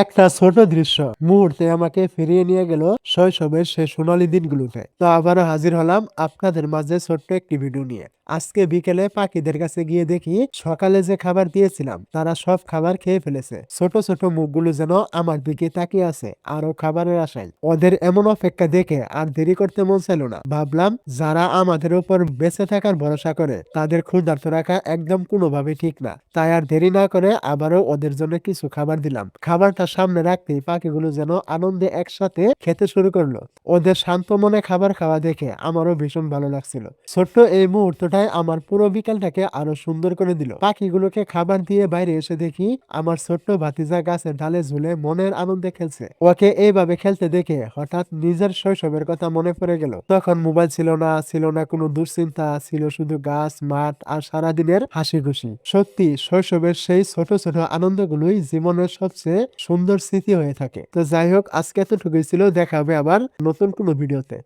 একটা ছোট দৃশ্য মুহূর্তে আমাকে ফিরিয়ে নিয়ে গেল শৈশবের সেই সোনালী দিনগুলোতে। তো আবারও হাজির হলাম আপনাদের মাঝে ছোট্ট একটি ভিডিও নিয়ে। আজকে বিকেলে পাখিদের কাছে গিয়ে দেখি সকালে যে খাবার দিয়েছিলাম তারা সব খাবার খেয়ে ফেলেছে। ছোট ছোট মুখগুলো যেন আমার দিকে তাকিয়ে আছে আরো খাবারের আশায়। ওদের এমন অপেক্ষা দেখে আর দেরি করতে মন চাইল না। ভাবলাম যারা আমাদের উপর বেঁচে থাকার ভরসা করে তাদের ক্ষুধার্ত রাখা একদম কোনোভাবে ঠিক না। তাই আর দেরি না করে আবারও ওদের জন্য কিছু খাবার দিলাম। খাবারটা সামনে রাখতেই পাখিগুলো যেন আনন্দে একসাথে খেতে শুরু করলো। ওদের শান্ত মনে খাবার খাওয়া দেখে আমারও ভীষণ ভালো লাগছিল। ছোট্ট এই মুহূর্তটাই আমার পুরো বিকালটাকে আরো সুন্দর করে দিল। পাখিগুলোকে খাবার দিয়ে বাইরে এসে দেখি আমার ছোট্ট ভাতিজা গাছের ডালে ঝুলে মনের আনন্দে খেলছে। ওকে এইভাবে খেলতে দেখে হঠাৎ নিজের শৈশবের কথা মনে পড়ে গেল। তখন মোবাইল ছিল না কোনো দুশ্চিন্তা, ছিল শুধু গাছ, মাঠ আর সারাদিনের হাসি খুশি। সত্যি শৈশবের সেই ছোট ছোট আনন্দগুলোই জীবনের সবচেয়ে সুন্দর স্মৃতি হয়ে থাকে। তো যাই হোক, আজকে এতটুকুই ছিল। দেখা হবে আবার নতুন কোনো ভিডিওতে।